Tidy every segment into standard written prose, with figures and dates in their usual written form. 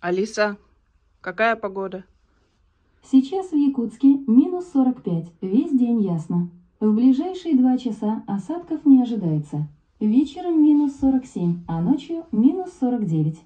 Алиса, какая погода? Сейчас в Якутске минус 45, весь день ясно. В ближайшие 2 часа осадков не ожидается. Вечером минус 47, а ночью минус 49.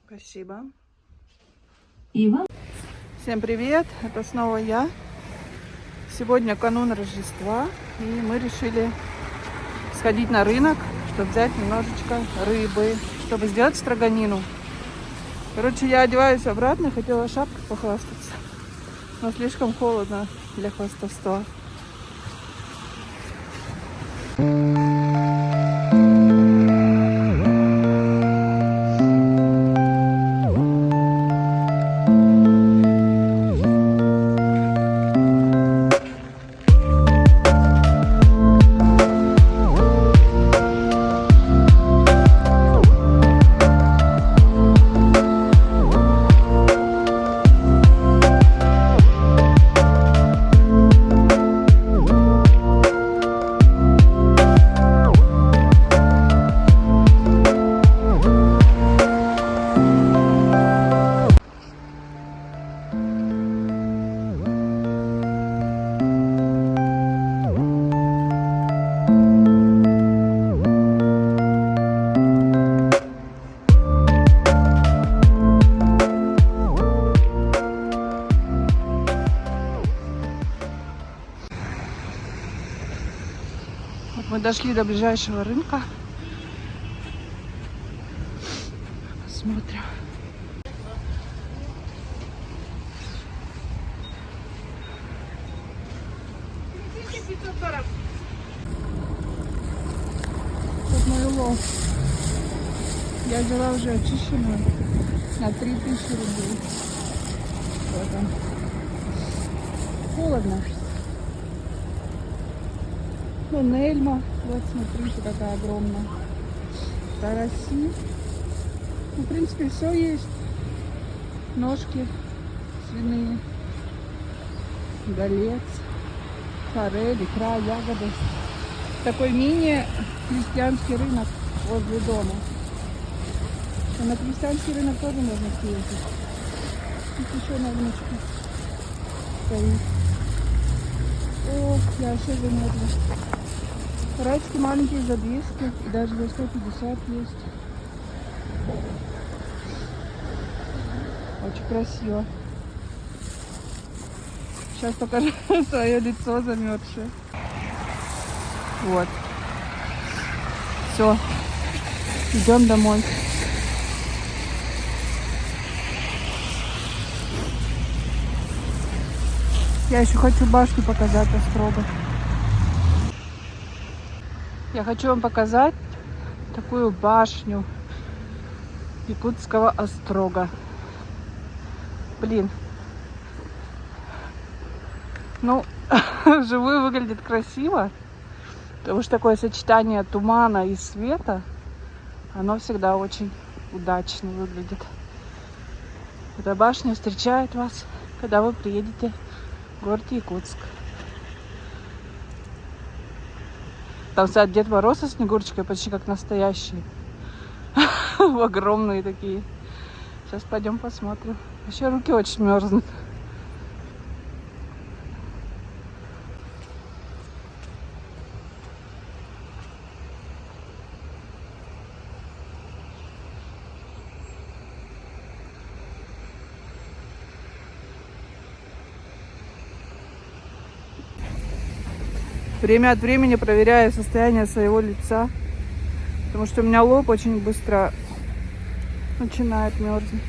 Спасибо. И вам... Всем привет, это снова я. Сегодня канун Рождества, и мы решили сходить на рынок, чтобы взять немножечко рыбы, чтобы сделать строганину. Короче, я одеваюсь обратно, хотела шапкой похвастаться, но слишком холодно для хвастовства. Вот мы дошли до ближайшего рынка. Посмотрим. Вот мой улов. Я взяла уже очищенную на 3000 рублей. Вот он. Холодно. Ну, нельма. Вот смотрите, какая огромная. Караси. Ну, в принципе, все есть. Ножки свиные. Голец. Форель, икра, ягоды. Такой мини-крестьянский рынок возле дома. А на крестьянский рынок тоже можно съездить. Тут еще на рыночке стоит. О, я вообще замерзла. Райски маленькие за 200 и даже за 150 есть. Очень красиво. Сейчас покажу свое лицо замерзшее. Вот. Все. Идем домой. Я еще хочу башню показать Острога. Я хочу вам показать такую башню якутского Острога. Блин. Ну, вживую выглядит красиво, потому что такое сочетание тумана и света, оно всегда очень удачно выглядит. Эта башня встречает вас, когда вы приедете в город Якутск. Там стоят Дед Мороз со Снегурочкой, почти как настоящие. Огромные такие. Сейчас пойдем посмотрим. Еще руки очень мерзнут. Время от времени проверяю состояние своего лица, потому что у меня лоб очень быстро начинает мерзнуть.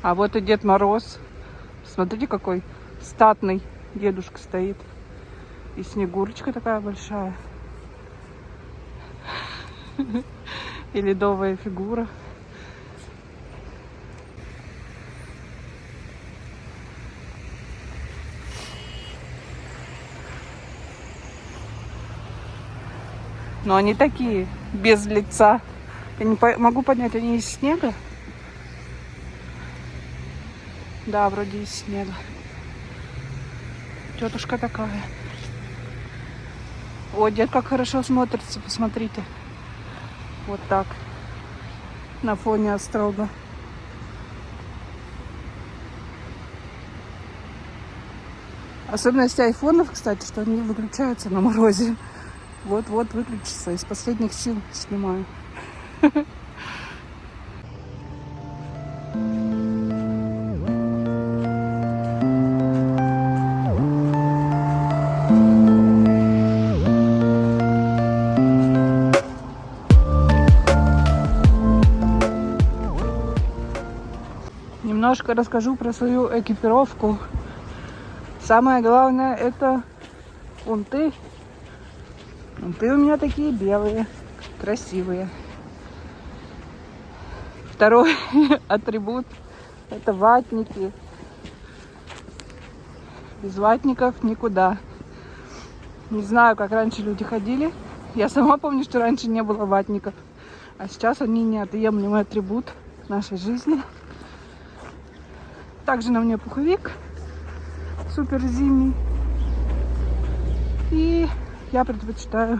А вот и Дед Мороз. Смотрите, какой статный дедушка стоит. И Снегурочка такая большая. И ледовая фигура. Но они такие, без лица. Я не могу понять, они из снега? Да, вроде из снега. Тетушка такая. О, дед, как хорошо смотрится, посмотрите. Вот так. На фоне острога. Особенность айфонов, кстати, что они выключаются на морозе. Вот-вот выключится. Из последних сил снимаю. Немножко расскажу про свою экипировку. Самое главное — это унты. Унты у меня такие белые, красивые. Второй атрибут — это ватники. Без ватников никуда. Не знаю, как раньше люди ходили. Я сама помню, что раньше не было ватников. А сейчас они неотъемлемый атрибут нашей жизни. Также на мне пуховик супер зимний. И я предпочитаю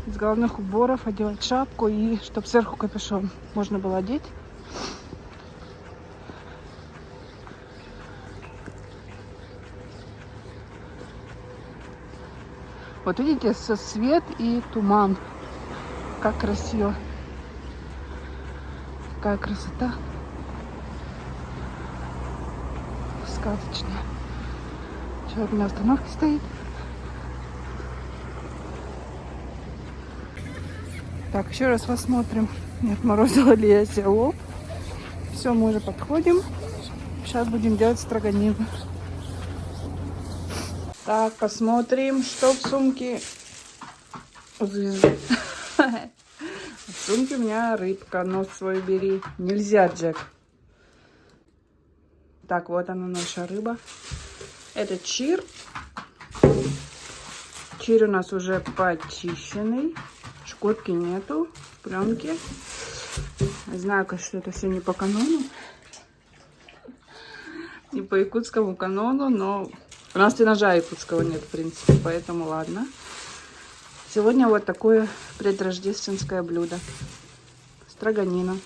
из головных уборов одевать шапку, и чтобы сверху капюшон можно было одеть. Вот видите, свет и туман. Как красиво. Какая красота. Сказочная. Человек на остановке стоит. Так, еще раз посмотрим, не отморозила ли я себе лоб. Все, мы уже подходим. Сейчас будем делать строганину. Так, посмотрим, что в сумке у звезды. В сумке у меня рыбка, нос свой бери. Нельзя, Джек. Так, вот она, наша рыба. Это чир. Чир у нас уже почищенный. Шкурки нету, пленки. Не знаю, конечно, что это все не по канону. Не по якутскому канону, но у нас и ножа якутского нет, в принципе, поэтому ладно. Сегодня вот такое предрождественское блюдо. Строганина.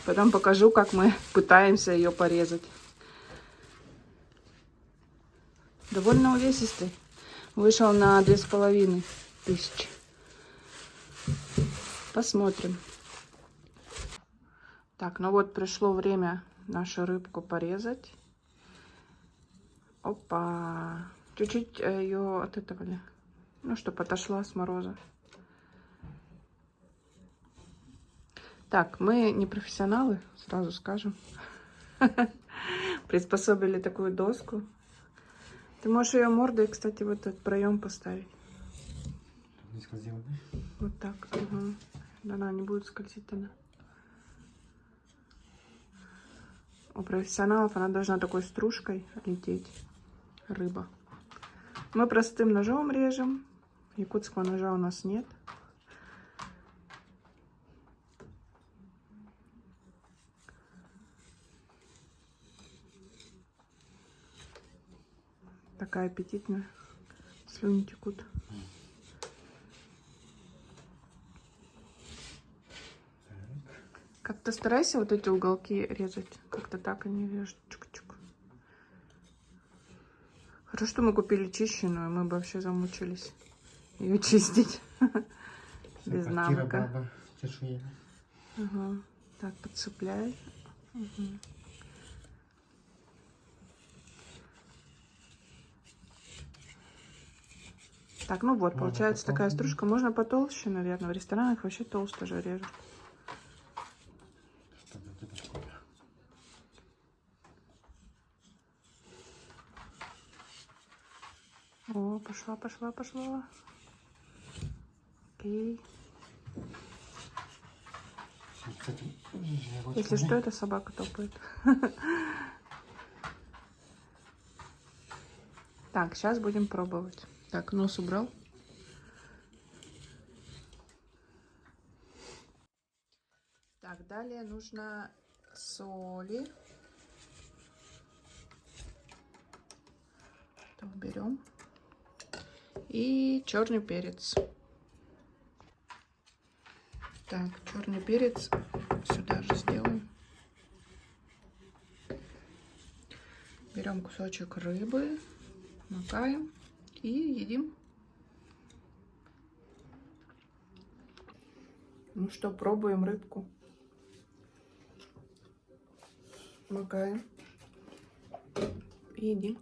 Потом покажу, как мы пытаемся ее порезать. Довольно увесистый. Вышел на 2500. Посмотрим. Так, ну вот пришло время нашу рыбку порезать. Опа. Чуть-чуть ее отытывали. Ну, чтобы отошла с мороза. Так, мы не профессионалы, сразу скажем. Приспособили такую доску. Ты можешь ее мордой, кстати, в этот проем поставить. Не скользила, да? Вот так. Угу. Да, она не будет скользить тогда. У профессионалов она должна такой стружкой лететь. Рыба. Мы простым ножом режем. Якутского ножа у нас нет. Такая аппетитная. Слюни текут. Как-то старайся вот эти уголки резать. Как-то так они режут. Чук-чук. Хорошо, что мы купили чищенную. Мы бы вообще замучились ее чистить. Без навыка. Ага. Так, подцепляй. Угу. Так, ну вот, получается такая стружка. Можно потолще, наверное. В ресторанах вообще толсто же режут. О, пошла, пошла, пошла. Окей. Если что, это собака топает. Так, сейчас будем пробовать. Так, нос убрал. Так, далее нужно соли. Это уберем. И черный перец. Так, черный перец сюда же сделаем. Берем кусочек рыбы, макаем и едим. Ну что, пробуем рыбку. Макаем и едим.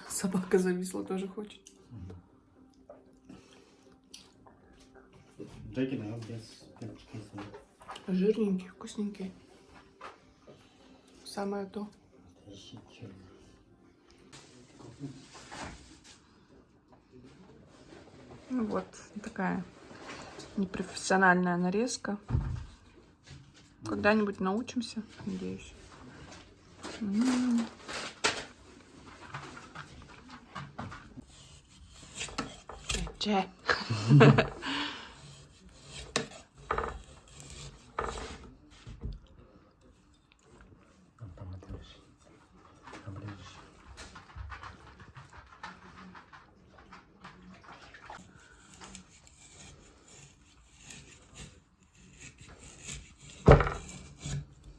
Собака зависла, тоже хочет. Дайте нам без перчика и соли. Жирненький, вкусненький. Самое то. Настоящий черный. Ну вот, такая непрофессиональная нарезка. Когда-нибудь научимся, надеюсь. Чай. Там отрежь. Обрежешь.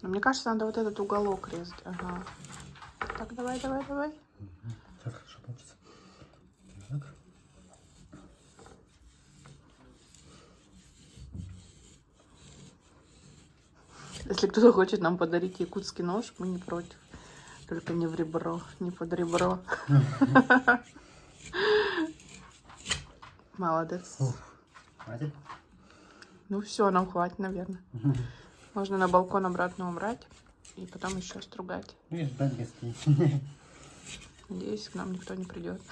Но мне кажется, надо вот этот уголок резать. Ага. Так, давай. Все хорошо получится. Так. Если кто-то хочет нам подарить якутский нож, мы не против. Только не в ребро, не под ребро. Молодец. Хватит? Ну все, нам хватит, наверное. Можно на балкон обратно убрать и потом еще стругать. Ну и ждать гостей. Надеюсь, к нам никто не придет.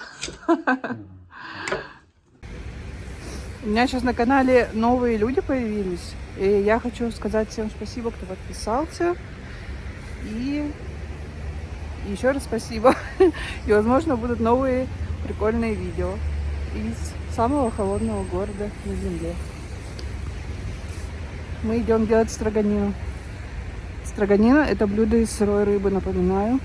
У меня сейчас на канале новые люди появились. И я хочу сказать всем спасибо, кто подписался. И еще раз спасибо. И, возможно, будут новые прикольные видео из самого холодного города на земле. Мы идем делать строганину. Строганина — это блюдо из сырой рыбы, напоминаю.